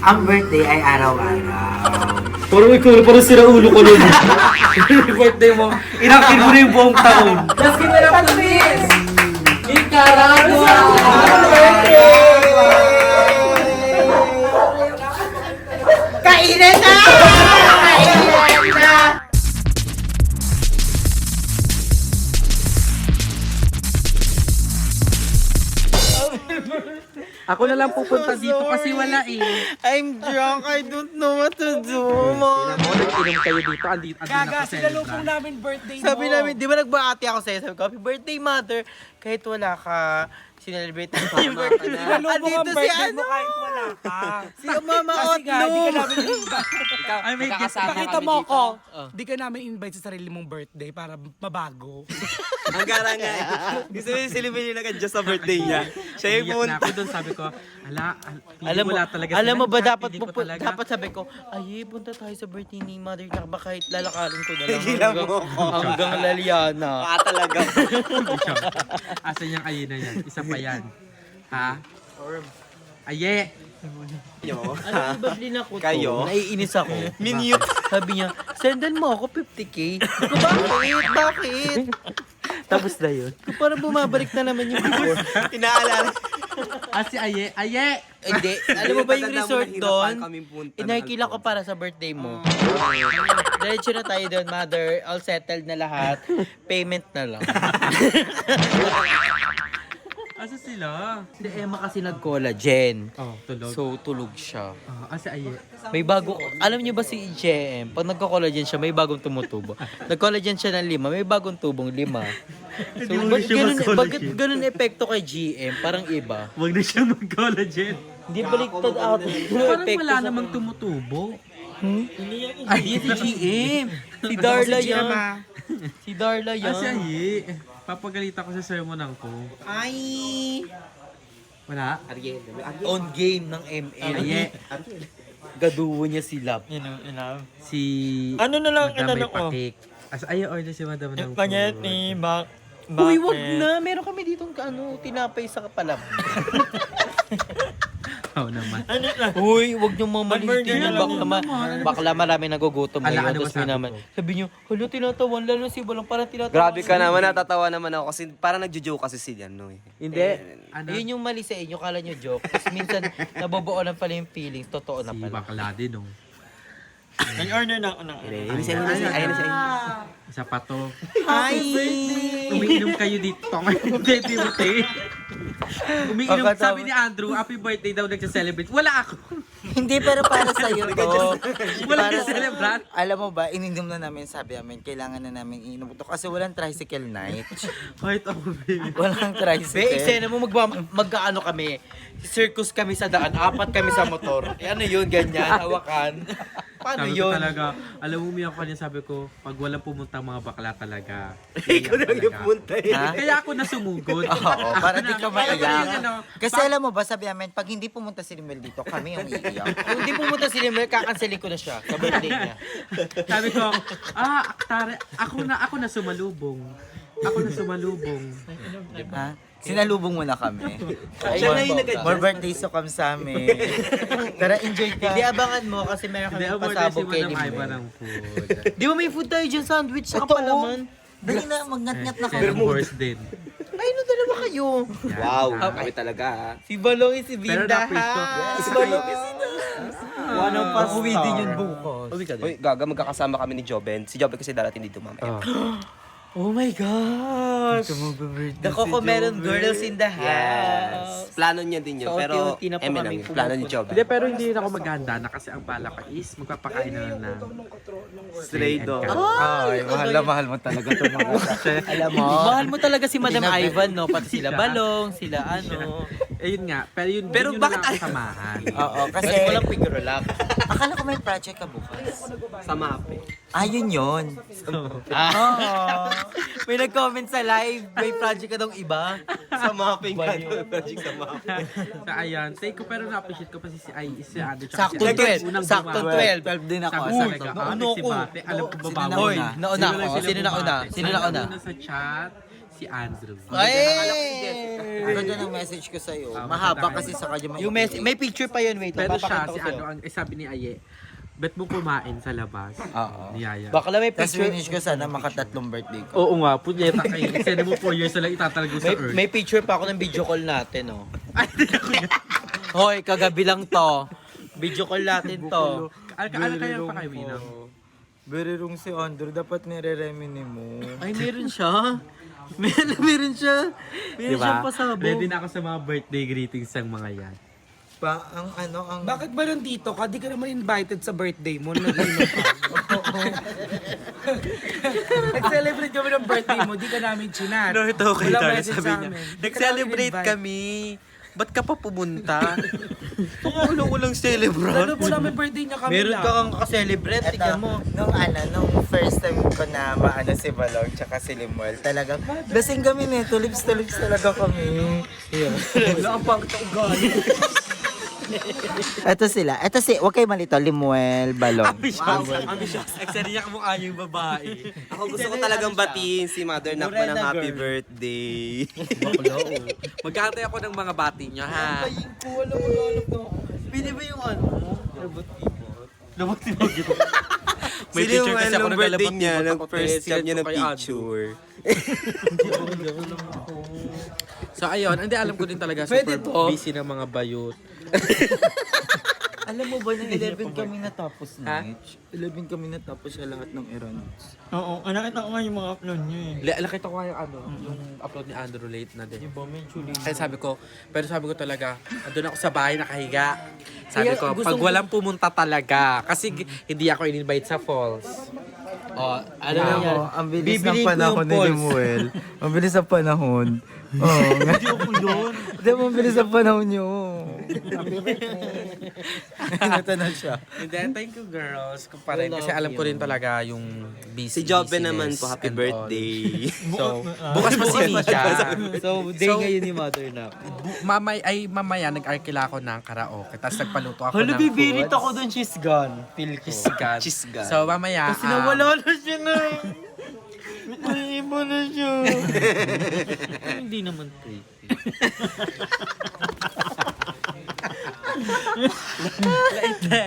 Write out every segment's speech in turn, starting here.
Ang birthday ay araw-araw. Parang ikaw, parang sira ulo ko nun. Birthday mo, inakil mo na yung buong taon. Let's give it up to this! Nicaragua! Kainan na! Kainan na! Ako na lang pupunta dito kasi wala eh. I'm drunk. I don't know what to do, Tingnan mo, nag-inom kayo dito. Andi Gaga, na sinalubong namin birthday mo. Sabi namin, di ba nagbahati ako sa'yo? Sabi ko, happy birthday, mother. Kahit wala ka, sinelebrate namin yung birthday. Sinalubong ang Andito si birthday ano? mo kahit wala ka. Si Mama Kasi nga, di ka Otlo. namin Ay, may guest Pakita mo ako, di ka namin invite sa sarili mong birthday para mabago. Ang gara nga eh. Gusto mo yung silipin yung nag-adjust sa birthday niya. Siya yung Iyak na pumunta. ako doon, sabi ko, Alam mo, wala talaga alam mo ba sila. dapat Hindi ko talaga. dapat sabi ko, ay, punta tayo sa birthday ni Mother na ba kahit lalakarin ko na lang Gila mo ako. hanggang Laliana. Baka talaga. Asan yung ayin na yan? Isa pa yan. Ha? Aye! Yo. Alam mo, bablin ako to. Kayo? Naiinis ako. Minute. Sabi niya, sendan mo ako 50K. Ko, bakit? Bakit? Tapos na yun. Ko, parang bumabalik na naman yung before. Inaalala. Si Aye! Aye! Hindi. Alam mo ba yung resort doon? Inakila Inakila ko para sa birthday mo. Diretso na tayo doon, mother. All settled na lahat. Payment na lang. Asa sila? Si Emma kasi nag-collagen. Oh, tulog. So, tulog siya. Si Aye. May bago, alam niyo ba si JM, pag nagka-collagen siya, may bagong tumutubo. Nag-collagen siya ng 5, may bagong tubong 5. So, bakit ganun epekto kay GM? Parang iba. Huwag na siya mag-collagen. Hindi baliktad ata. Parang wala namang tumutubo. Ay, si GM. Si Darla yan. Si Darla yan. Si Aye. Papagalitan ko sa sermonan ko. Ay! Wala? On game ng ML. Aye. Gaduwo niya si Lap. Si... Ano na lang, Madam may inano ko? patik. Aye order si Madam ng Spaghetti, Uy, wag na. Meron kami ditong tinapay sa kapalam. Oo naman. Uy, wag niyong mamalitin yung bakla marami nagugutom Ala, ngayon. ano Tapos masabi naman, ko? sabi niyo, hala, tinatawan, lalo si Balang, parang tinatawan. Grabe ka naman, natatawa naman ako kasi parang nagjo-joke kasi si ano eh. Hindi. Ano? Yun yung mali sa inyo, kala niyo joke. Tapos minsan, nabobuo lang pala yung feelings, totoo na Si pala. bakla din oh. Nag-order na ako ng Ayun na siya. Isa pa to. Hi! Umiinom kayo dito. Hindi, Timothy. Umiinom. Sabi ni Andrew, happy birthday daw nagsa-celebrate. Wala ako. Hindi, pero para sa'yo to. Wala nagsa-celebrate. Alam mo ba, ininom na namin, sabi namin, kailangan na namin ininom to kasi walang tricycle night. Kahit ako, baby. Walang Be, tricycle. eksena mo, magkaano kami. Circus kami sa daan, 4 kami sa motor. Eh ano yun, ganyan, hawakan. Paano Sabi ko yun? talaga, alam mo, umiyak ko niya, sabi ko, pag walang pumunta ang mga bakla talaga. Ikaw na yung pumunta eh. Ha? Kaya ako nasumugod. Oo, para di ka Kaya maiyak. ano, Kasi alam mo ba, sabi namin, pag hindi pumunta si Rimel dito, kami yung iiyak. Kung di pumunta si Limel, kakanselin ko na siya sa birthday niya. Sabi ko, tare, ako na sumalubong. Ako na sumalubong. Ha? Sinalubong mo na kami. Siya na yung nag-adjust. More birthdays to come sa amin. Tara, enjoy ka. Hindi, abangan mo kasi meron Hindi, kami order si pasabog kay Madam Iva Limel. ng food. Di ba may food tayo dyan, sandwich sa Ito, kapalaman? Dali na, magngat-ngat na Pero kami. horse din. Ay, no, dalawa kayo. Wow, kami talaga ha. Si Balong is si Pero Binda, na-appreciate ko. ha? Si Balong One of us Uwi din yun bukas. Uwi ka din. Uy, gaga, magkakasama kami ni Joben. Si Joben kasi darating dito mamaya. Oh my gosh! Nakokomeron girls in the house. Yes. Plano niya din yun. So, Pero, unti-unti na po Emin kaming lang, plano ni Joben. Hindi, pero hindi rin ako maghanda na kasi ang bala ko is magpapakain na lang ng Stray dog. Ay, mahal na mahal mo talaga ito mga Alam mo? Mahal mo talaga si Madam Hindi na- Ivan, no? Pati sila Balong, sila ano. Eh yun nga, pero yun, Pero yun bakit na lang kasamahan. Oo, kasi Kasi walang figure lang. akala ko may project ka bukas. Sa mape. Ah, yun yun. May nag-comment sa live, may project ka dong iba. Sa mape nga. Project sa mape. So ayan, thank you pero na-appreciate ko pa si si Ado. tsaka Saktong si Alex. 12. Unang Saktong bumawi. 12. 12 din ako. Sabi Sakto. talaga, Nauna Alex si ako. Bate, alam ko Sino babawi. nauna? Hoy, nauna ako. Sila Sino nauna? bumate. Sino Ang nauna? sa chat, si si Andrew. Ay! Ang ganda ng message ko sa'yo. Mahaba kasi sa kanya Yung may picture pa yun, wait. Pero siya, papakita ko si sa'yo. ano, sabi ni Aye, bet mo kumain sa labas? Oo. Niyaya. Bakla may Tapos picture. finish ko sana makatatlong birthday ko. Oo nga, punyeta kayo. Kasi mo 4 years na lang itatalago sa Earth. May picture pa ako ng video call natin, oh. Hoy, kagabi lang to. Video call natin to. Ano kaya pa kayo, Winang? Berirong si Andrew, dapat nire-remini mo. Ay, meron siya. Meron siya. Meron siyang pasabog. Ready na ako sa mga birthday greetings ng mga yan. Ang Bakit ba nandito ka? Di ka naman invited sa birthday mo. Nag-inom ka. Nag-celebrate kami ng birthday mo. Di ka namin chinat. No, ito kay Wala Darla, message sabi sa niya. amin. Di ka Nag-celebrate namin invite. kami. Ba't ka pa pumunta? Walang celebrant. Lalo po namin birthday niya kami Meron lang. ka kang celebrate, tignan mo. nung first time ko na maano si Balong tsaka si Limuel, talagang lasing kami nito, lips to lips talaga kami. Wala ang pangit ang ugali. Ito sila, huwag kayo malito, Limuel, Balong. Ambitious. Actually, niya kamukha niya yung babae. Ako gusto ko talagang batiin si Mother Nakma ng happy birthday. Mag-aantay ako ng mga bati niya, ha? Pwede ba yung ano? May Si picture kasi Limuel ako nung birthday naglalabas niya, ng nung photo, first eh, time niya sinend ng ko kay Andrew. picture. So ayun, hindi alam ko din talaga Pwede super to. busy ng mga bayot. Alam mo ba na 11 kami natapos Ha? na? 11 kami natapos sa lahat ng errands. Oo, nakita ko nga yung mga upload niyo eh. Nakita ko nga yung ano, yung upload ni Andrew late na din. Kaya sabi ko ko talaga, andun ako sa bahay nakahiga. Sabi Kaya ko, gustong- pag walang pumunta talaga, kasi hindi ako in-invite sa falls. Oh, ano na yan? Ang bilis ng Bibiliin ko panahon yung ni Pauls. Limuel. Ang bilis ng panahon. Oo. Hindi ako yun. Hindi, ang bilis ng panahon nyo. Hinata na siya. Hindi, thank you girls. Kung pa rin, kasi alam ko rin talaga yung busy. Si Jobe busyness naman po, happy and birthday. all. So, bukas pa si Misha. So, day ngayon ni Mother na. Mamaya nag-arkila ako ng karaoke. Tapos nagpaluto ako Hala, ng bibirit foods. ako dun, she's gone. Feel ko. Chisgan. Chisgan. So, mamaya. Kasi nawala na siya na. Naiba na siya. Hindi naman creepy.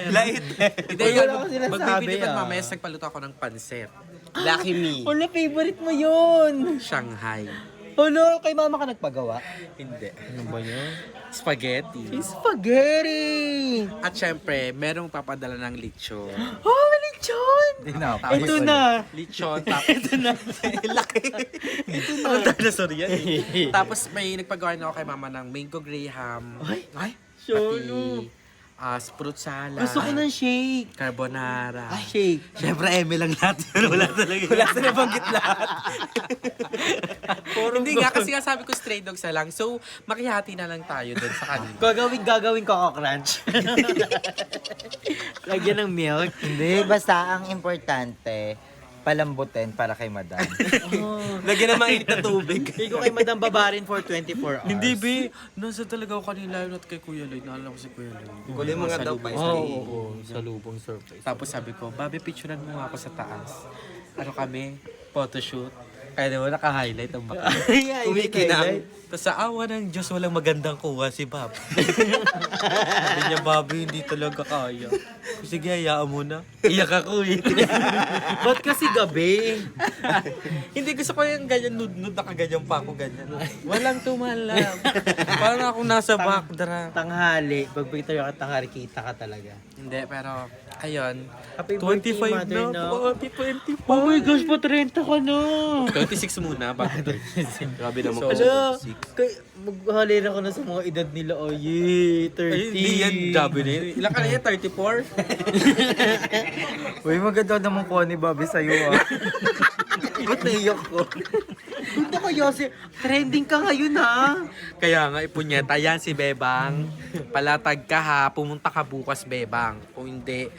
Light. Hindi, Wala yan. ko sinasabi, Magbibili pa ah. mamaya nagpaluto ako ng pansit. Lucky me. Hala, favorite mo yun. Shanghai. Hala, kay mama ka nagpagawa? Hindi. Ano ba yun? Spaghetti. Spaghetti! At syempre, merong papadala ng lechon. Oh, lechon! Tapos, Ito na. Lechon. Tapos, ito na. Laki. Ito na. Ang dinosaur yan. Tapos may nagpagawa na ako kay mama ng mango graham. Ay, sure. Pati fruit salad. Gusto ko ng shake. Carbonara. Shake. Syempre, eme lang lahat. Wala talaga. Wala sa nabanggit lahat. Hindi nga, kasi nga sabi ko stray dogs na lang. So, makihati na lang tayo dun sa kanila. Gagawin Coco Crunch. Lagyan ng milk. Hindi, basta ang importante, palambutin para kay madam. Lagyan ng mainit na tubig. Hindi ko kay Madam Babarin for 24 hours. Hindi, be. Nasa talaga ako kanila at kay Kuya Lloyd. Naalala ko si Kuya Lloyd. Kulay mo nga daw pa isa. Oo, sa lubong surprise. Tapos sabi ko, Babe, picturean mo nga ako sa taas. Ano kami? Photoshoot. Kaya naman naka-highlight ang baka. Kumikinang. Tapos sa awa ng Diyos, walang magandang kuha si Bob. Sabi niya, Bobby, hindi talaga kaya. Sige, hayaan mo na. Iyak ako eh. Ba't kasi gabi? Hindi, gusto ko yung ganyan, nude-nude, nakaganyan pa ako ganyan. Walang tumalab. Parang akong nasa backdrop. Tanghali. Pag picture ka tanghali, kita ka talaga. Hindi, pero, ayun. Happy birthday, 25 Mother na. Nak. Happy 25. Oh my gosh, pa 30 ka na. 26 muna, bago 26. Grabe naman So, kasi. Ala, maghalera ko na sa mga edad nila. Oh, yay, 30. Ay, hindi yan, gabi na yun. Ilan ka na yan? 34? Uy, maganda naman kuha ni Bobby sa'yo ah. Ba't naiyak ko? Punta kaya si... Trending ka ngayon ha. Kaya nga, ipunyeta yan si Bebang. Palatag ka ha, pumunta ka bukas, Bebang. Kung hindi,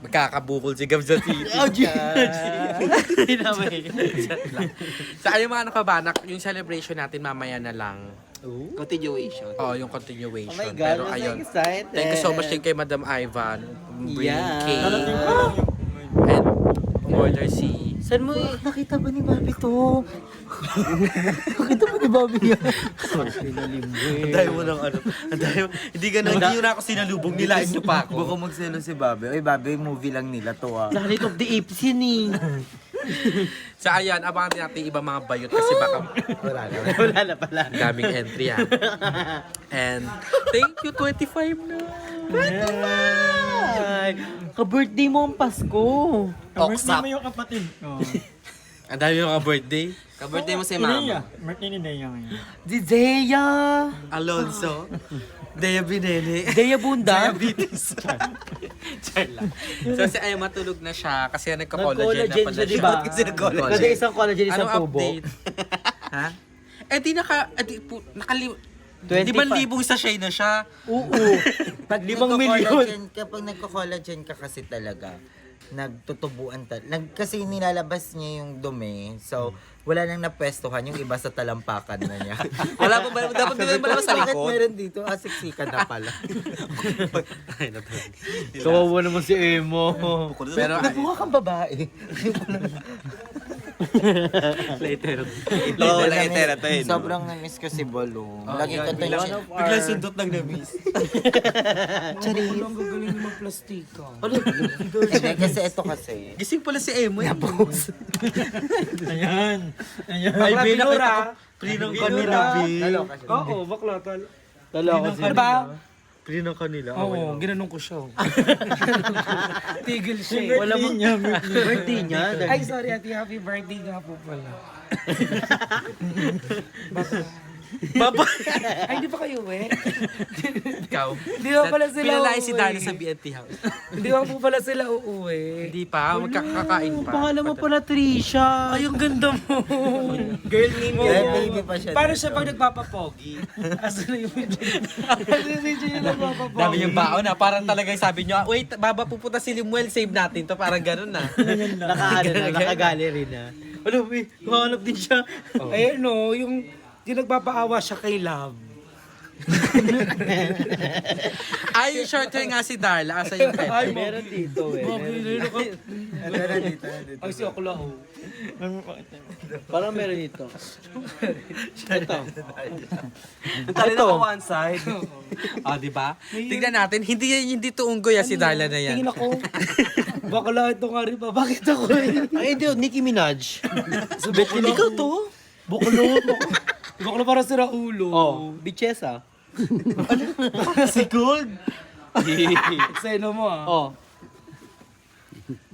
magkakabukol si Gab sa titi. Oh, Hindi naman. Sa ayun mga nakabanak, yung celebration natin mamaya na lang. Continuation. Oo, yung continuation. Oh my God, Pero I'm so ayun, excited. thank you so much din kay Madam Ivan. Bring Yeah. cake. And order si Saan mo Nakita ba ni Bobby to? Nakita ba ni Bobby yan? Ang dahil mo ng ano. Ang dahil mo. Hindi yun ako sinalubong. Nilain niyo pa ako. Baka magselo si Bobby. Oy, Bobby, movie lang nila to ah. Planet of the Apes yan eh. So ayan, abangan din natin ibang mga bayot kasi baka Wala na pala. ang daming entry yan. And thank you, 25 na. Ay, ka-birthday mo ang Pasko. Oksap. yung kapatid ko. Ang dami yung ka-birthday. Ka-birthday mo si mama. Birthday ni Dea ngayon. Si Zeya. Alonso. Dea Binene. Zeya Bunda. Char lang. So si Aya matulog na siya kasi nagka-collagen na Nag-collagen pala siya, siya. di ba? Kasi nag-collagen. Kasi isang collagen, isang Anong tubo. update? Ha? Eh di nakali... 25. 5,000 sachet na siya. Oo. Pag 5 milyon. Kapag nagko-collagen ka kasi talaga, nagtutubuan kasi nilalabas niya yung dumi. So, wala nang napwestuhan yung iba sa talampakan na niya. Wala pa ba? Dapat di ba malabas sa Bakit likod? meron dito? Siksikan na pala. Ay, natulog. Kawawa naman si Emo. Pero Nabuha kang babae. later. Oo, nakitera to yun. Sobrang na-miss ko si Bolo. Lagi ko tayo siya. Biglang sundot ng na-miss. Ang gagaling magplastika. Hindi, kasi ito kasi. Gising pala si Emo. Ayan. Ayan. Ay, Bakla Bin, binura. nakita ko. Prinang kanila, Bin. Naloka siya. Oo, bakla tal. Tala ko siya. Ano ba? Prinang kanila. Oo, ginanong ko siya. Tigil siya eh. Wala mo birthday niya. Ay, sorry ate, happy birthday nga po pala. Baba. Ay, hindi pa kayo eh. Ikaw. Hindi pa pala sila Pinalain si uuwi. Dani sa BNT House. Hindi pa po pala sila uuwi. Hindi pa, magkakakain pa. Pangalan mo pala Trisha. Ay, ang ganda mo. Girl name Kaya baby pa siya. Paano siya pag nagpapapogi? Asa na yung video? Asa yung video yung nagpapapogi? Dami yung baon na. Parang talagang sabi nyo, wait, baba pupunta si Limuel, save natin to. Parang ganun na. Naka-gallery na. Ano, may hanap din siya. Ayun no, yung nagpapaawa siya kay Love. Ay, yung short hair nga si Darla. Asa yung pet? Ay, meron dito eh. Ay, si Oklahoma. Parang meron dito. Ito. Tali na ko one side. Ah, di ba? Tignan natin, hindi to unggoy si Darla na yan. Tingin ako. Bakla ito nga rin pa. Bakit ako eh? Ay, hindi. Nicki Minaj. Bet ikaw to? Bakla. Bakla para si Raulo. Oh, Bichesa. Si Gold. Eksena mo ah. Oh.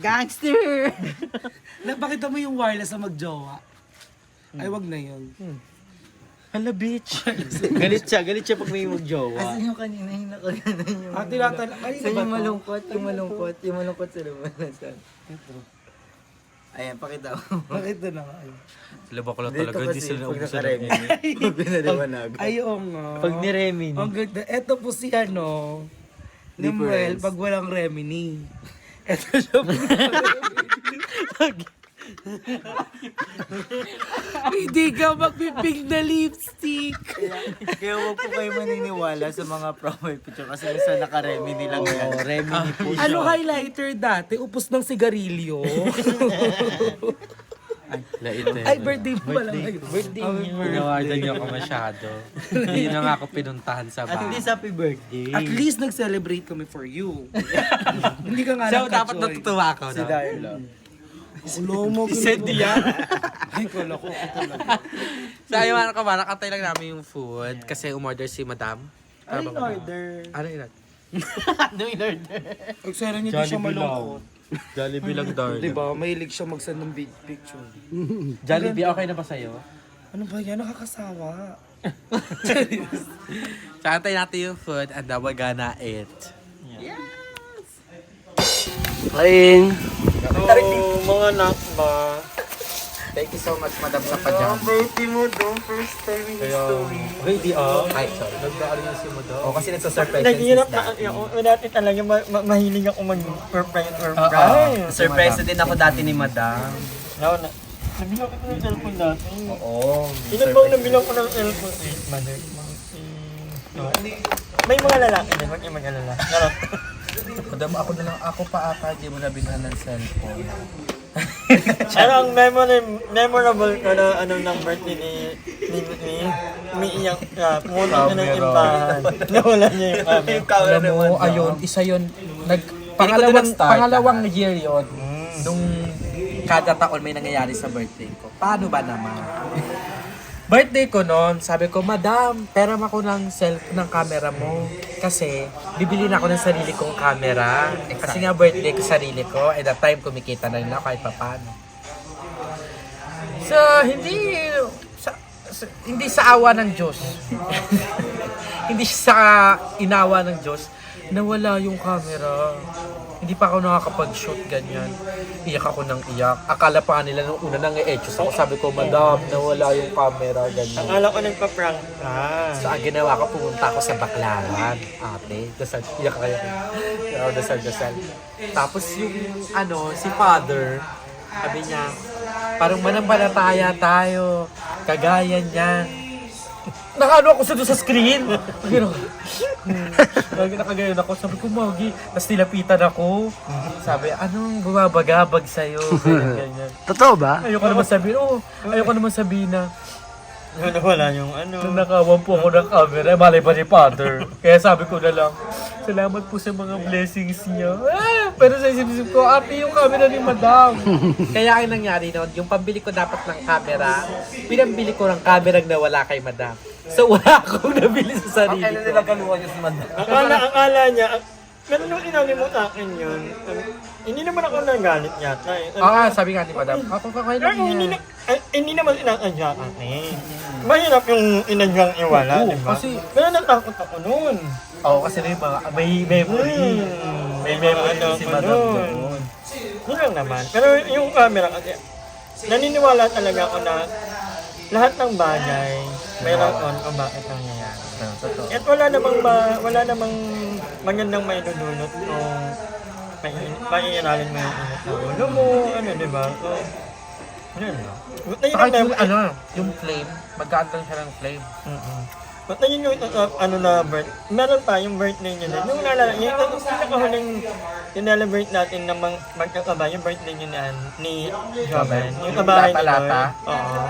Gangster! Nagpakita mo yung wireless na magjowa. Ay, wag na yun. Hala, bitch. Galit siya pag may magjowa. Kasi yung kanina yung nakaganan yung... At tinatala. Ay, Saan ba yung to? malungkot? Yung malungkot sa lumalas. Ayan, pakita ko. Bakit na nga? Sila bakla Dito talaga, hindi kasi, sila pag naubusan. nakaremi, pag pinaliwanag. Ay, oo nga. Pag ni Remy. Ang ganda. Eto po si ano, Limuel, pag walang Remini. Eto siya po. Hindi ka magpipig na lipstick. Kaya huwag po kayo maniniwala sa mga profile picture kasi isa nakaremi nilang yan. Oh, Remy ni po. Ano highlighter dati? Upos ng sigarilyo. Ay, birthday mo pala ngayon. Birthday niya. Pinawardan niyo ako masyado. Hindi na nga ako pinuntahan sa At bahay. least happy birthday. At least nag-celebrate kami for you. Hindi ka nga So, nagka-joy. dapat natutuwa ako. Si No? Darla. Ulo mo. Send yan. Ay, kala ko. Talaga. So, ayun mga kabayan, nakatay lang namin yung food kasi umorder si Madam. Ano in order? Ano yun? Ano in order? Eksena niya di siya malungkot. Jollibee lang, darling. Diba? Mahilig siya mag-send ng big picture. Jollibee, okay na ba sa'yo? Ano ba yan? Nakakasawa. So, antay natin yung food and then we're gonna eat. Kain. Mga nakba. Thank you so much, Madam, sa pajama. Birthday mo doon, first time in history. Okay, di Ay, sorry. Nagdaan na si Madam. O, kasi nagsasurprise Naghihirap si na, dati talaga mahilig ako mag-surprise. Surprise din ako dati ni Madam. Nabilang ko ng cellphone dati. Oo. Ilan ba ang nabilang ko ng cellphone? Mother. May mga lalaki din, wag yung mag-alala. Madam, ako pa ata, di mo nabilan ng cellphone. Ano ang memorable ka na ano ng birthday ni umiiyak ka, pumunta ka ng imbahan. Nawala niya yung camera. Alam mo, ayun, isa yun. Pangalawang year yun. Nung kada taon may nangyayari sa birthday ko. Paano ba naman? Birthday ko noon, sabi ko, Madam, peram ako ng camera mo. Kasi, bibili na ako ng sarili kong camera. Kasi nga birthday ko, sarili ko. At that time, kumikita na rin ako kahit papano. So, hindi sa awa ng Diyos. Hindi sa inawa ng Diyos, nawala yung camera. Hindi pa ako nakakapag-shoot ganyan. Iyak ako ng iyak. Akala pa nila nung una nang i-etchos ako. Sabi ko, Madam, nawala yung camera, ganyan. Akala ko nagpa-prank ka. So, ang ginawa ko, pumunta ako sa Baclaran. Ate, dasal, iyak kayo. Dasal. Tapos yung, si Father, sabi niya, parang manampalataya tayo. Kagaya niyan. Nakano ako sa screen. Lagi nakagayon ako. Sabi ko, Magi. Tapos nilapitan ako. Sabi, anong bumabagabag sa'yo? Ganyan. Totoo ba? Ayoko naman sabihin na Nawala yung ano. nung nakawan po ako ng camera, malay pa ni Father. Kaya sabi ko na lang, salamat po sa mga blessings niya. Pero sa isip ko, ate yung camera ni Madam. Kaya ang nangyari noon, yung pambili ko dapat ng camera, pinambili ko ng camera na wala kay Madam. So wala akong nabili sa sarili ko. Akala niya, pero nung inamin mo sa akin yun, hindi naman ako nagalit yata eh. Sabi nga ni Madam, ako kakain lang niya. Hindi naman inakadya ka eh. Mahirap yung inadyang iwala, di ba? kasi- Pero natakot ako noon. Kasi may memory. May memory si Madam doon. Yun lang naman. Pero yung camera kasi, naniniwala talaga ako na lahat ng bagay mayroon kung bakit nangyayari. At wala namang magandang may dudulot kung maiiralin mo yung init ng ulo mo, di ba? So, yun lang. Saka yung flame, magkaan lang siya ng flame. But na yun yung meron pa yung birthday niya din. Yung nalala, yung pinakahuling in-celebrate natin na magkakaba, yung birthday niya ni Joven. Yung kabahay ni Lord. Lata-lata? Oo.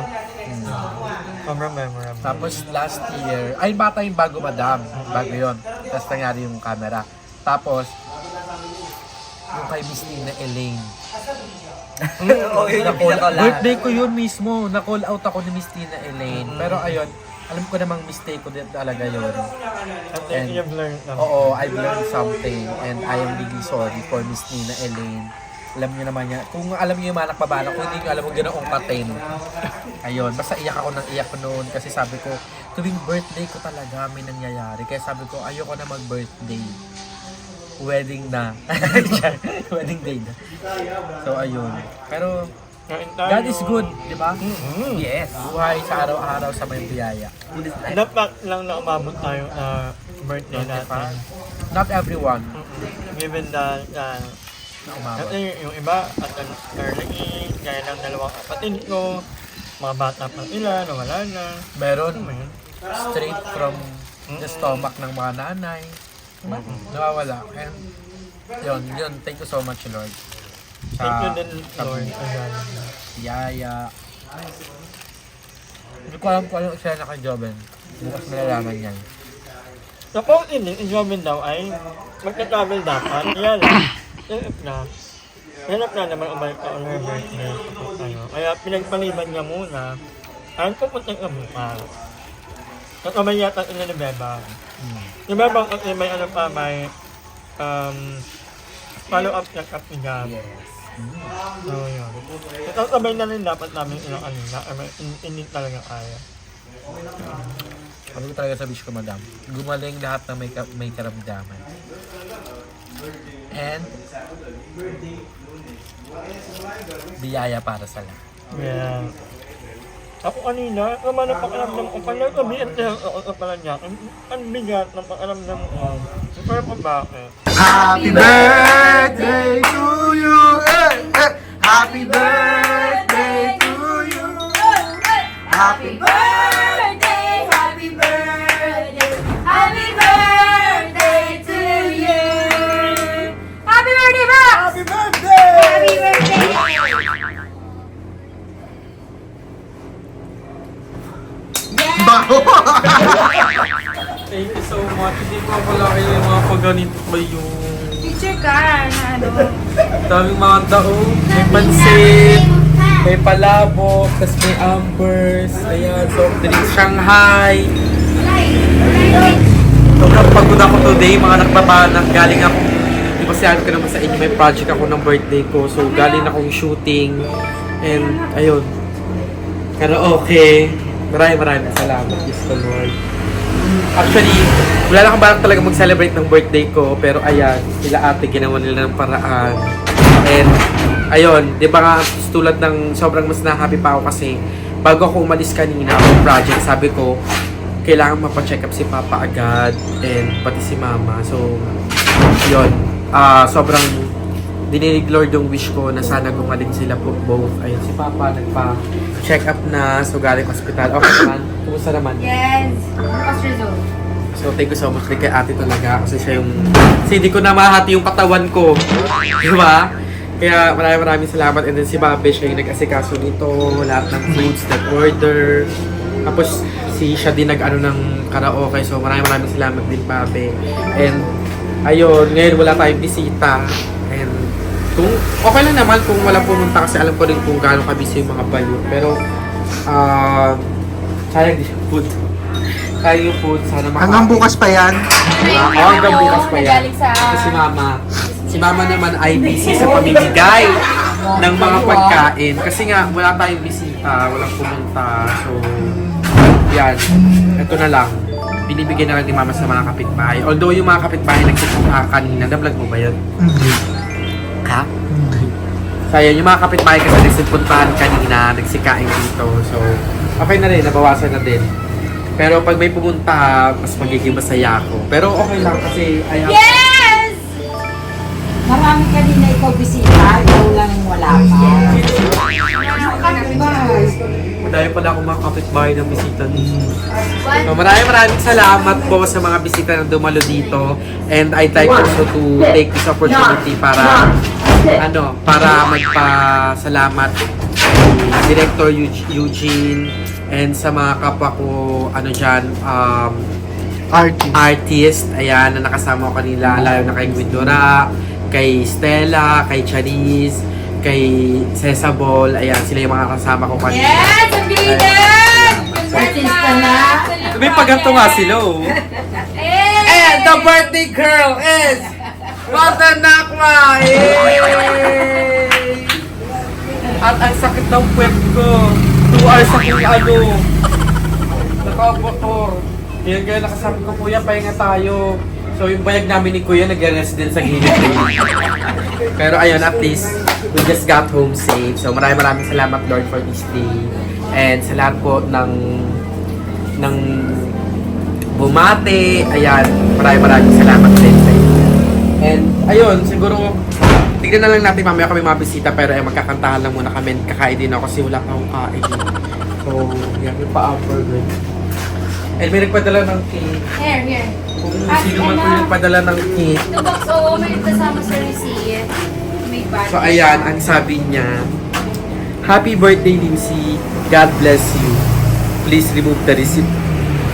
Sobrang memorable. Tapos last year, ay bata yung bago Madam, bago yun. Tapos nangyari yung camera. Tapos, yung kay Miss Nina Elaine. Birthday ko yun mismo. Na-call out ako ni Miss Nina Elaine. Pero ayun, alam ko namang mistake ko din talaga yun. At then you've learned naman. Oo, I've learned something and I am really sorry for Miss Nina Elaine. Alam niyo naman niya, kung alam niyo yung manak babala, kung hindi niyo alam kung ganoong katin. Ayun, basta iyak ako ng iyak noon kasi sabi ko, tuwing birthday ko talaga may nangyayari. Kaya sabi ko, ayoko na mag-birthday. Wedding na. Wedding day na. So ayun. Pero God is good, di ba? Yes. Buhay sa araw-araw sa may biyaya. Dapat lang na umabot tayo na birthday natin. Not everyone Given that, na umabot. kasi yung iba, at an early age, gaya ng dalawang kapatid ko, mga bata pang ilan, wala na. Meron Ano yun? straight from the stomach ng mga nanay. Nawawala. And yun. Thank you so much, Lord. Thank you din, Lord. Yaya. Hindi ko alam kung ano sila na kay Joven. Bukas malalaman yan. Sa kung in-jobbin daw ay magka-travel dapat. Kaya lang, hirap na naman umalik ka on her birthday. Kaya pinagpaliban niya muna. Ayaw pupunta ka bukas. Kasabay yata ina ni Bebang. Si Bebang kasi may follow-up check-up niya. So yun. Kasabay na rin dapat namin ilang kanina. Hindi talaga kaya. Ano ko talaga sa wish ko, Madam? Gumaling lahat na may karamdaman. And biyaya para sa lahat. Yeah. Ako kanina, naman ang pakiramdam ko, pag nagsabihan siya ako sa pala niya, ang bigat ng pakiramdam ko. Pero pa bakit? Happy birthday to you. Happy birthday to you. Happy birthday, happy birthday, happy birthday to you. Happy birthday, Max! Happy birthday! Happy birthday! Thank you so much. Hindi ko pala kayo yung mga pagganito kayo. Picture ka na ano. Daming mga daon. May pansit. May palabok. Tapos may ambers. Ayan. Soft drinks. Shanghai. Sobrang pagod ako today. Mga nagbabanang. Galing ako. Di ba sabi ko naman sa inyo. May project ako ng birthday ko. So galing akong shooting. And ayun. Karaoke. Maraming salamat. Diyos ko Lord. Actually, wala na akong balak talaga mag-celebrate ng birthday ko. Pero ayan, sila ate, ginawa nila ng paraan. And, ayun, di ba nga, tulad ng sobrang mas na-happy pa ako kasi bago ako umalis kanina ako project, sabi ko, kailangan mapacheck up si Papa agad and pati si Mama. So, yun, sobrang dinilig Lord yung wish ko na sana gumaling sila po both. Ayun, si Papa nagpa-check up na, so galing hospital. Okay naman, kumusta naman? Yes. Bukas result. So, thank you so much din kay ate talaga kasi siya yung... Kasi hindi ko na mahati yung katawan ko. Di ba? Kaya maraming salamat. And then si Babe, siya yung nag-asikaso nito. Lahat ng foods, nag-order. Tapos siya din nag-ano ng karaoke. So, maraming salamat din, Babe. And, ayun, ngayon wala tayong bisita. And, kung okay lang naman kung wala pumunta kasi alam ko rin kung gaano kabisi yung mga bayo. Pero, sayang din yung food. Sayang yung food. Sana makain. Hanggang bukas pa yan. Hanggang bukas pa yan. Nagaling sa... Si Mama. Si Mama naman ay busy sa pamimigay ng mga pagkain. Kasi nga, wala tayong bisita, walang pumunta. So, yan. Ito na lang. Binibigay na lang ni Mama sa mga kapitbahay. Although yung mga kapitbahay nagsipunta kanina, na-vlog mo ba yun? Hindi. Ha? Kaya yung mga kapitbahay kasi nagsipuntahan kanina, nagsikain dito. So, okay na rin, nabawasan na din. Pero pag may pumunta, mas magiging masaya ako. Pero okay lang kasi I have... Yes! Marami ka din na ikaw bisita, ikaw lang wala pa. Dahil pala akong mga kapitbahay ng bisita dito. So, maraming salamat po sa mga bisita na dumalo dito. And I'd like also to take this opportunity para magpasalamat kay Director Eugene and sa mga kapwa ko, artist. Ayan, na nakasama ko kanila, lalo na kay Gwindora, kay Stella, kay Charis, kay Cesabol. Ayan, sila yung mga kasama ko kanina. Yes! Ang bilis! Artista na. May paganto nga sila, oh. And the birthday girl is Wata Nakma! At ang sakit ng puwet ko. 2 hours akong nakamotor. Yan kaya nakasabi ko, Kuya, pahinga tayo. So yung bayag namin ni Kuya, nag-rest din sa gilid. Pero ayun, at least, we just got home safe. So maraming salamat, Lord, for this day. And sa lahat po ng bumate, ayan, maraming salamat din sa inyo. And ayun, siguro, tignan na lang natin mamaya kami mga bisita, pero ay magkakantahan lang muna kami. Kakain din ako kasi wala pa akong kain. So, yan, yung pa-upper good. And may nagpadala ng cake. Here. Kung sino man po yung nagpadala ng cake. The box, oo, may kasama sa receipt. May bag. So, ayan, ang sabi niya, Happy birthday, Lucy. God bless you. Please remove the receipt.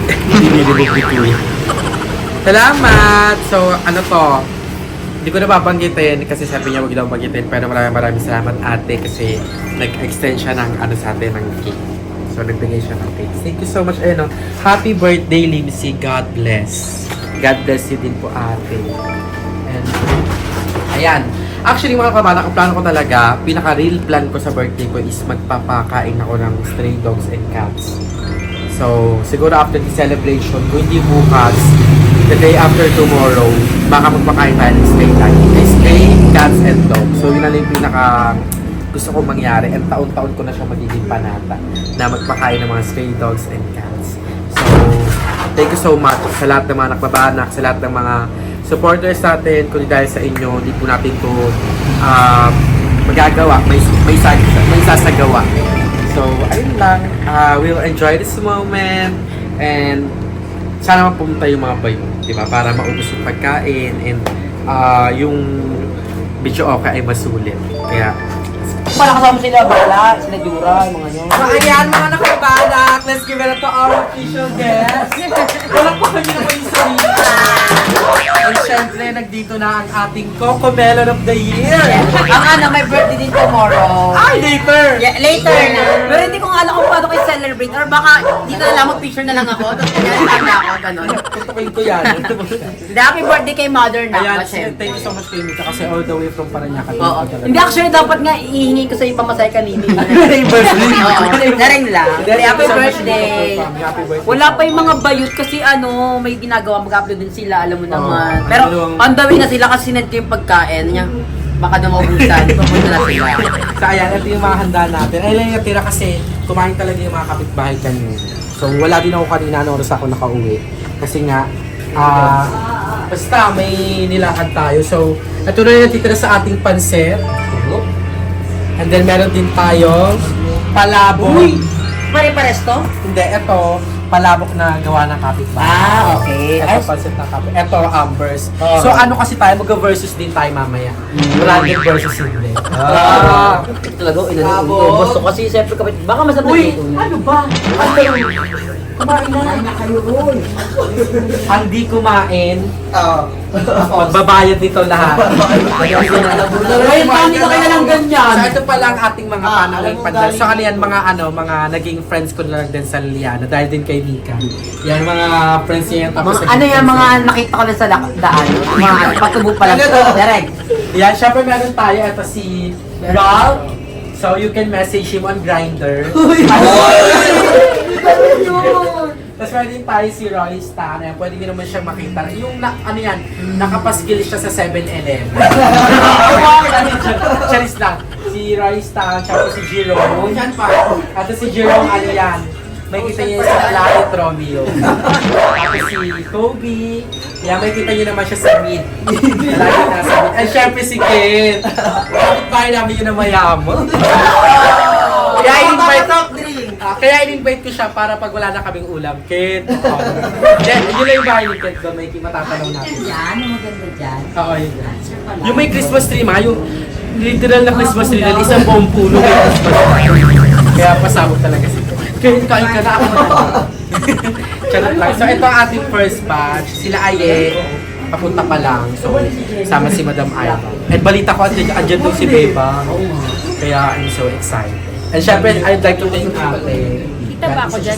Hindi remove the cake. Salamat! So, ano to? Hindi ko na babanggitin kasi sabi niya wag daw banggitin, pero maraming salamat ate kasi nag-extend siya ng sa atin ng cake. So nagbigay siya ng cake. Thank you so much. Ayun, happy birthday, Limsy. God bless. God bless you din po ate. And ayan. Actually mga kabana, ang plano ko talaga, pinaka-real plan ko sa birthday ko is magpapakain ako ng stray dogs and cats. So siguro after the celebration, kung hindi bukas, the day after tomorrow, baka magpakain tayo ng stray cats and dogs. So yun na lang yung pinaka gusto kong mangyari, and taon-taon ko na siya magiging panata na magpakain ng mga stray dogs and cats. So thank you so much sa lahat ng mga nakbabanak, sa lahat ng mga supporters natin. Kung dahil sa inyo, hindi po natin ito magagawa, may sasagawa. So ayun lang, we'll enjoy this moment, and sana mapumunta yung mga bayo, di ba? Para maubos yung pagkain and yung video okay ay masulit. Kaya, Pala kasama sila, Bala, sila Jura, mga yun. So, ayan mga nakabanak, let's give it up to our official guest. Walang pa kami naman yung sarili. And syempre, nagdito na ang ating Coco Melon of the Year. Ang ano, may birthday din tomorrow. Ay, later! Yeah, later na. Pero hindi ko nga alam kung paano kayo celebrate or baka dito na lang mag-picture na lang ako. Tapos kaya na ako, ganun. Tutukin ko yan. Hindi, happy birthday kay Mother na. Ayan, Kasi, thank you so much kay Mika kasi all the way from Paranaque. oo. Hindi, actually, dapat nga ihingi ko sa yung pamasay kanina. Oo, naring lang. Happy birthday. Happy birthday. Wala pa yung mga bayot kasi ano, may ginagawa, mag-upload din sila, alam mo naman. Pero on the way na sila kasi sinend ko yung pagkain niya. Baka na maubusan, pupunta na sila. So ayan, ito yung mga handa natin. Ay lang yung tira kasi kumain talaga yung mga kapitbahay kanina. So wala din ako kanina nung oras ako nakauwi. Kasi nga, basta may nilakad tayo. So ito na yung natitira sa ating pansit. And then meron din tayong palabok. Pare-pares to? Hindi, ito palabok na gawa ng kapitbahay. Okay. Ito pansit ng kapitbahay. Ito Ambers. So ano kasi tayo, mag-versus din tayo mamaya. Wala din versus hindi. Talaga, inubos to kasi siyempre kapit. Baka masarap dito. Ano ba? Kumain na kayo ron. Ang di kumain, babayad nito lahat. Ay, paano ka kaya ng ganyan? So ito pala ang ating mga pananging pandal. So ano yan, mga naging friends ko na lang din sa Liliana dahil din kay Mika. Yan mga friends niya yung tapos Mga, ano yan, mga nakita ko lang sa daan. Mga patubo pa lang. Direct. Yan, syempre meron tayo. Ito si Ralph. So you can message him on Grindr. Tapos meron din tayo si Roy Stan. Ayan, pwede din naman siya makita. Yung ano yan, nakapaskil siya sa 7-Eleven. Charis lang. Si Roy Stan, tsaka si Jerome. At si Jerome, ano yan, may kita niya sa Planet Romeo. Tapos si Kobe. Yan, may kita niyo naman siya sa mid. Lagi nasa mid. And syempre si Ken. Bakit namin yun na mayaman? Kaya in-invite ko siya para pag wala na kaming ulam. Ken. Then, yun lang yung bahay ni Ken doon. May matatanaw natin. Yan, ang maganda dyan. Oo, yun. Yung may Christmas tree, ma. Yung literal na Christmas tree na isang buong puno may Christmas tree. Kaya pasabog talaga si Ken. Ken, kain ka na ako na. Charot lang. So, ito ang ating first batch. Sila Aye. Papunta pa lang. So, sama si Madam Aya. And balita ko, andyan doon si Beba. Kaya, I'm so excited. And syempre, I'd like to thank Ate. Kita ba ako dyan?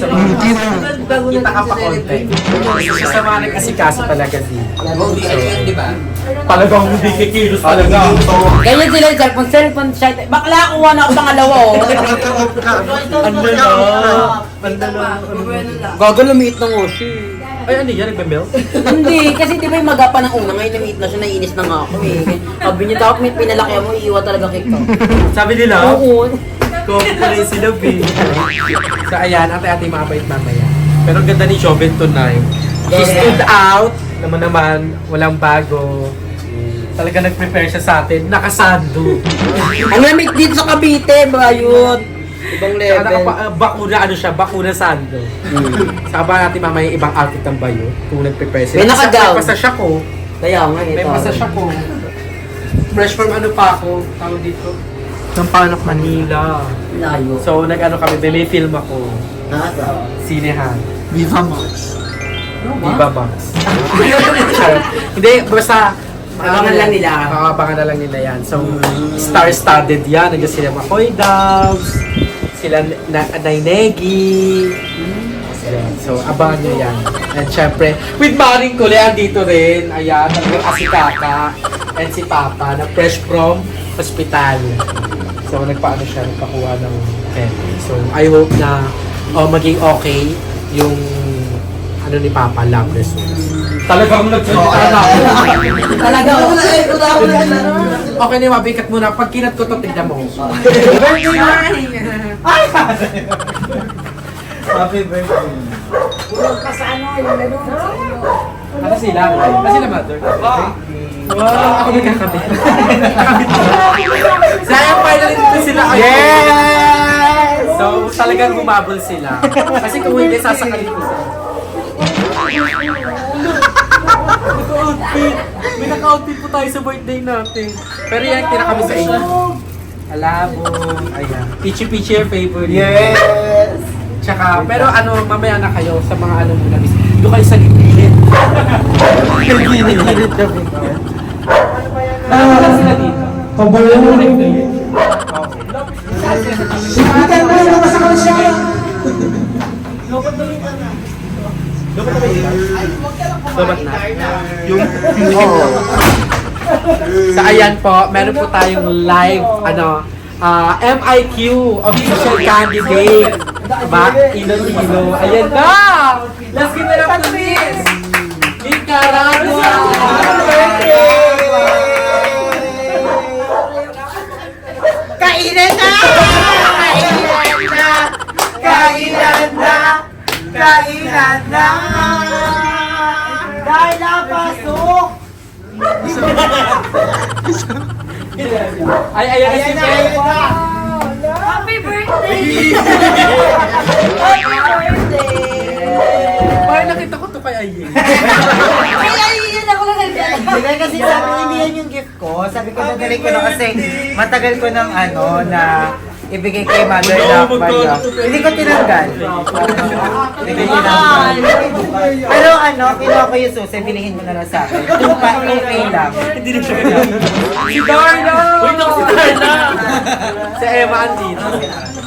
Kita ka pa konti. Isa sa mga nag-asikaso talaga dito. Di ba? Talagang hindi kikilos talaga. Ganyan sila yung cellphone, shit. Bakla, kuha na ako pangalawa, oh. Gagal lumiit ng Oshi. Ay, ano yan? Nagbe-melt? Hindi, kasi di ba yung magapa ng una, ngayon lumiit na siya, naiinis na nga ako eh. Sabi niya, dapat may pinalaki mo, iiwa talaga kita. Sabi nila, Oo. kung pala si Love eh. So ayan, ate-ate mabait mamaya. Pero ang ganda ni Joven tonight. She stood out, naman, walang bago. Talaga nag-prepare siya sa atin, nakasando. Ang lamig dito sa Cavite, bayot. Ibang level. Bakuna, ano siya, bakuna sando. Saka natin mamaya yung ibang outfit ng bayo kung nag-prepare sila. May naka-gown. May pasasya ko. Kaya nga ito. May pasasya ko. Fresh from ano pa ako, tawag dito. Sampanak, Manila. Layo. So nag-ano kami, may film ako. Sinehan. Viva Max. Viva Max. Hindi, basta Abangan lang nila. Abangan na lang nila yan. So, star-studded yan. Nandiyan sila Makoy Doves, sila Nainegi. So, abangan nyo yan. And syempre, with Maring Kule, andito rin. Ayan, talagang asikaka. And si Papa, na fresh from hospital. So, nagpaano siya, nagpakuha ng candy. So, I hope na maging okay yung ano ni Papa, love results. Talagang nagsalita na ako. Talaga, Okay na, mabikat muna. Pag kinat ko to, tignan mo. Happy birthday. Pulog pa sa ano, yung gano'n. Ano sila? Ano sila, mother? Wow! Ako nagkakabit. Sayang finally dito sila. Yes! So, talagang bumabol sila. Kasi kung hindi, sasakalin ko sila. Naka-outfit. May naka-outfit po tayo sa birthday natin. Pero yan, tira kami sa inyo. Alabong. Ayan. Pichi-pichi your favorite. Yes! Tsaka, pero ano, mamaya na kayo sa mga ano muna, miss. Doon kayo sa gilid. Gilid kami. Ano lang sila dito? Lobat na. So ayan po, meron po tayong live, MIQ, official candidate. Diba? Ilo-ilo. Ayan na! Let's give it up to this! Nicaragua! Kainan na! Kainan na! Kainan na! Kainan na! Dahil napasok! Ay, ayan na si Beth. Happy birthday! Parang nakita ko to kay Ayen. Ay, ako lang Hindi kasi sabi hindi yan yung gift ko. Sabi ko dadalhin ko na kasi matagal ko nang na ibigay kay mother na Maria. Hindi ko tinanggal. Hindi ko tinanggal. Pero kinuha ko yung susi, bilihin mo na lang sa akin. 2K lang. Hindi na siya Si Darna! Uy, ito si Darna! Si Emma andito.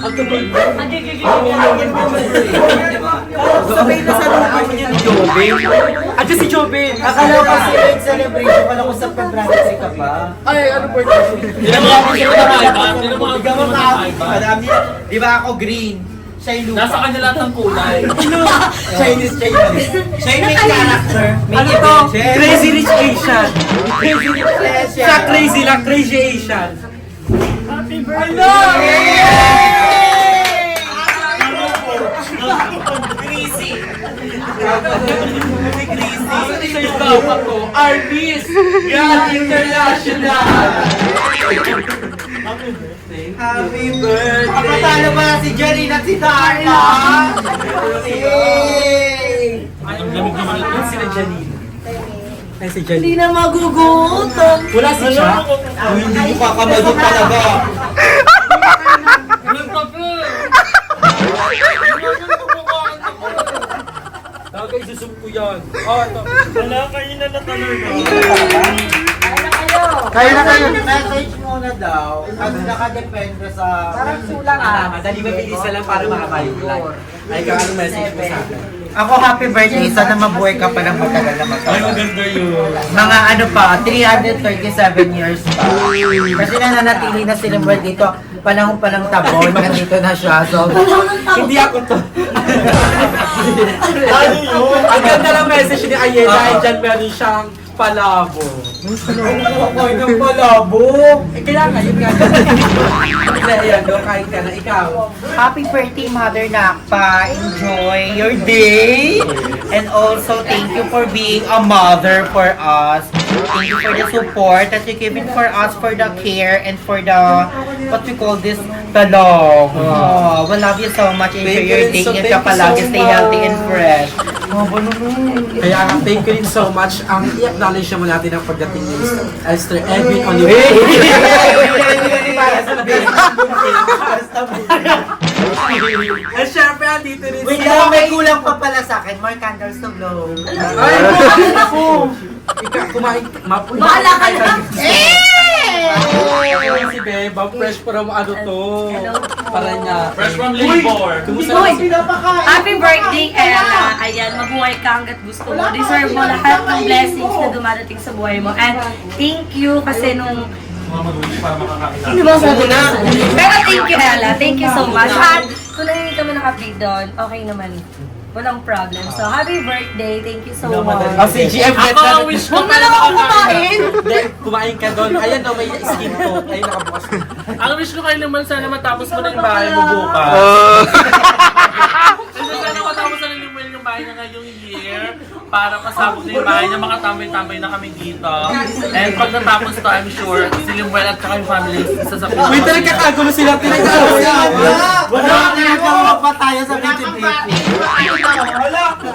Ang tubig. Sabay na sa loob niya ni Jobin. Andiyan si Jobin. Akala ko kasi yung celebration, akala ko sa February ka pa. Ay, ano birthday? Madami. Di ba ako green? Siya yung lupa. Nasa kanya lahat ng kulay. Chinese. Siya yung main character. Ano to? Crazy Rich Asian. Crazy Rich Asian. Sa crazy lang, Crazy Asian. Happy birthday! Isa yung dapat ko. Arby's Grand International. Happy birthday! Kapatalo ba si Jerry at si Darla? Yay! Ang lamig naman sila Janine. Ay, si Janine. Hindi na magugutom. Wala si siya. Hindi mo kakamadok talaga. Tagay, susum ko yan. Ito. Wala kayo na talaga. Kaya na kayo, message muna daw. Kasi nakadepende sa... Parang sulang Dali ba bilisan lang para makakayo live? Ay, anong message mo sa akin? Ako, happy birthday. Sana mabuhay ka pa ng matagal na matagal. Ay, maganda yun. Mga 337 years pa. Kasi nananatili na sila world dito. Panahon pa ng tabon, nandito na siya. So, Hindi ako to. Ano yun? Ang ganda ng message ni Ayena ay dyan meron siyang palabo. ako ng palabo. Kaya nga, yun nga. Ayan, doon kahit ka na ikaw. Happy birthday, Mother Nakpa. Enjoy your day. And also, thank you for being a mother for us. Thank you for the support that you given for us, for the care, and for the, what we call this, talong. Oh, we love you so much. Enjoy your day. Ingat ka palagi. Stay healthy and fresh. Kaya nga, thank you rin so much. Ang i-acknowledge naman natin ang pagdating ni Esther Edwin Oliver. At syempre, andito rin Wait lang, may kulang pa pala sa akin. More candles to blow. Ay, kumain ako! Ikaw, kumain. Bahala ka na. Si Beba, fresh from ano to. Para niya. Fresh from labor. Kumusta Uy! na? Happy birthday, Ella! Ayan, mabuhay ka hanggat gusto mo. Deserve mo lahat ng blessings na dumarating sa buhay mo. And thank you kasi nung... Hindi ba sabi na? Pero thank you, Ella. Thank you so much. At kung nangyayin ka mo ng update doon, okay naman. Walang problem. So, happy birthday. Thank you so much. Oh, si GM Ako ang wish ko. Huwag na lang ako kumain. Hindi, kumain ka doon. Ayan o, may skin to. Ayun, nakabukas. Ang wish ko kayo naman sana matapos mo na yung bahay mo bukas. Kasi sana matapos na rin yung bahay na ngayong year para pasabog na yung bahay na makatambay-tambay na kami dito. And pag natapos to, I'm sure, si Limuel at saka yung family isa sa pinag- Wait, talagang kakagulo sila. Pinag-aagulo sila. Wala nagagawa pa tayo sa pichi-pichi.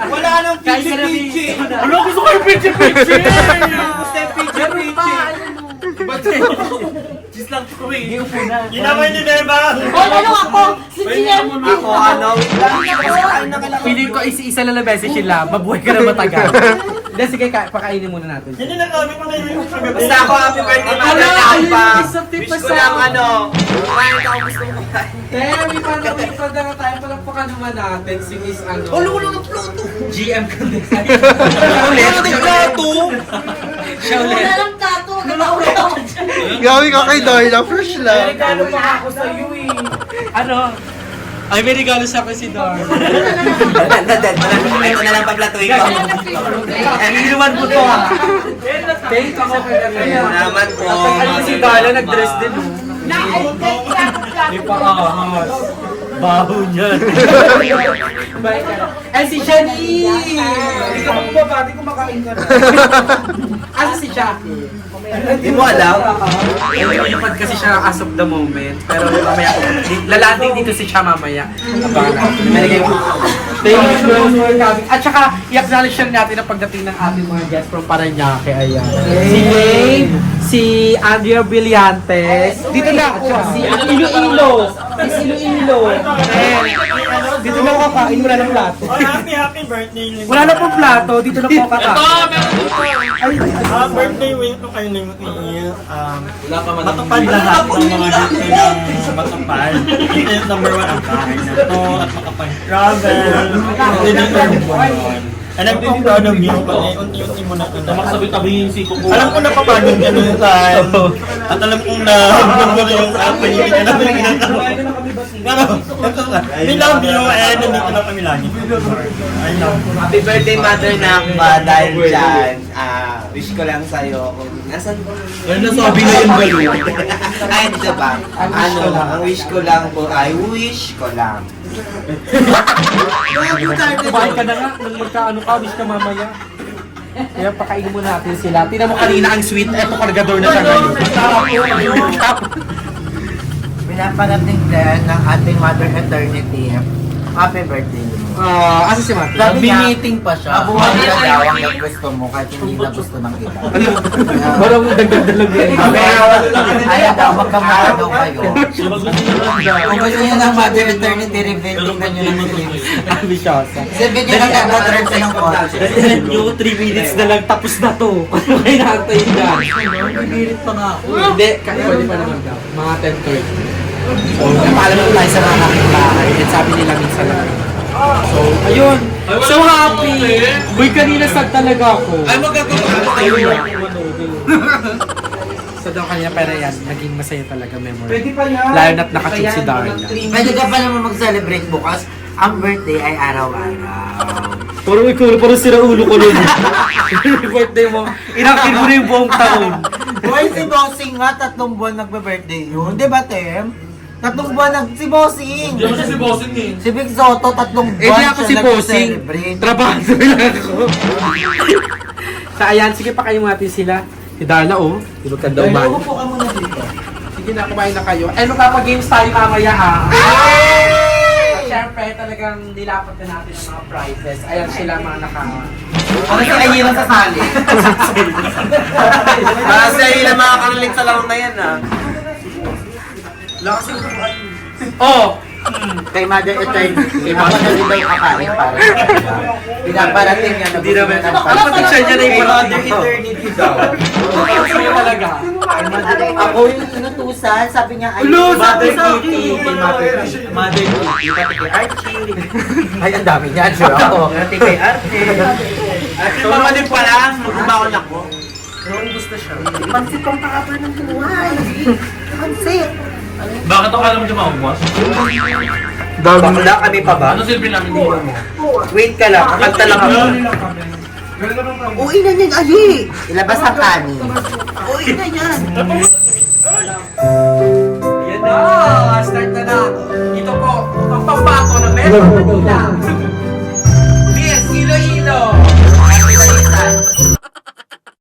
Wala nang pichi-pichi. Ano, gusto ko yung pichi-pichi! Gusto yung pichi-pichi. Gis lang po eh. Ginamay ni Beba! Ano ako? Si GM. Ako, ano, wait lang. Feeling ko isa lang na beses sila, mabuhay ka na matagal. Hindi, sige, pakainin muna natin. Hindi na kami pa na yung sabi. Basta ako, happy birthday, Mother Nakpa. Wish ko lang, ano, kumain ako gusto ko kumain. May pag na tayo, palakpakan naman natin si Miss ano. GM Candes. Siya ulit. Wala lang tato. Nagawin ako. Gawin ka kay Darla, fresh lang. Regalo pa ako sa iyo eh. Ano? Ay, may regalo sa akin si Dar. Ito na lang paplatuin ko. Iniwan mo to ha. Thank you ako kay Salamat po. Ano si Darla, nag-dress din oh. May pa-ahas. Baho niyan. Bye ka na. Eh, si Jenny! Hindi ka magbabati, kumakain ka na. Asa si Jackie? Hindi mo alam? Lumipad kasi siya as of the moment. Pero mamaya, lalanding dito si siya mamaya. Abangan natin. Thank you for coming. At saka, i-acknowledge lang natin ang pagdating ng ating mga guests from Parañaque. Ayan. Si Dave, si Andrea Brillantes. Dito na ako. Si Iloilo. Si Iloilo. Dito na ako kakain. Wala ng plato. Oh, happy birthday. Wala na pong plato. Dito na po Ito, kakain. meron dito. Birthday week ko kayo ng matupad lahat ng mga gusto ng matupad. Ito yung number 1 ang kain na to at makapag-travel. Ito yung number 1. And I'm really proud of you. Unti-unti mo na ito. Makasabit-tabihin si Kuko. Alam ko napapagod ka minsan. At alam kong nahabag mo na yung panibig ka namin ginagawa. Pero, we love you and nandito na kami lagi. I love you. Happy birthday, Mother Nakpa. Dahil dyan, wish ko lang sa'yo kung nasan po. Ano nasabi na yung balon? Ay, diba? Ano, ang wish ko lang po ay wish ko lang. Kumain ka na nga, nang magkaano ka, wish ka mamaya. Kaya pakainin mo natin sila. Tingnan mo kanina ang sweet, eto kargador na siya ngayon. Pinaparating din ng ating Mother Eternity. Happy birthday mo. Asa si Mate? Biniting pa siya. Mabuhay na daw ang gusto mo kahit hindi na gusto ng iba. Walang dagdag-dalag yan. Ayaw daw, magkamukha daw kayo. Kung gusto nyo ng Mother Eternity, reveal din nyo ng feelings. Ambisyosa. Sabihin nyo lang nag-return sa ng kotse. Nyo, 3 minutes na lang, tapos na to. Ano kayo nakantayin dyan? Nagilit pa nga ako. Hindi, pwede pa naman daw. Mga 10:30. So, napaalam mo tayo sa mga kapitbahay. At sabi nila minsan lang. So, ayun. So happy. Uy, kanina sad talaga ako. Ay, magkakaroon kayo. So daw kanya pero yan, naging masaya talaga memory. Pwede pa yan. Lalo na't nakachit si Darla. Pwede ka pa naman mag-celebrate bukas. Ang birthday ay araw-araw. Parang sira ulo ko nun. Birthday mo, inakil mo na yung buong taon. Boy, si Bossing nga, 3 buwan nagbe-birthday yun. Di ba, Tem? 3 buwan si Bossing. Hindi mo siya si Bossing eh. Si Big Soto, 3 buwan Eh di ako si Bossing. nagse-celebrate. Trabahado lang ako. Sa ayan, sige pa kayo natin sila. Si Darla oh. Di ba kanda umain? Upo ka muna dito. Sige na, kumain na kayo. Eh, magpapag-games tayo mamaya ah. Siyempre, talagang nilapat na natin ang mga prizes. Ayan sila mga Ano sila hirang sa sali? Kasi sila mga kanalig sa lang na yan, ha? Oh! Kay Mother Eternity, mapagali daw kakain para sa kanila. Pinaparating yan. Hindi naman. Ang protection niya na yung Mother Eternity daw. Sa'yo talaga. Ako yung inutusan, sabi niya, ay, Ulo, Mother sabi sa akin. Kitty, kay Mother Kitty, pati kay Archie. Ay, ang dami niyan, sure ako. Pati kay Archie. Archie, mamalim pa lang, magkumaon ako. Gusto siya. Pansit pang pakapal ng buhay. Pansit. Bakit ako alam mo siya maubos? Bakla kami pa ba? Ano silbi namin dito mo? Wait ka lang, kakanta lang ako. Uwi na niyan, Ali! Ilabas ang kanin. Uwi na yan. Yan na! Start na na! Ito po, ang pambato na meron.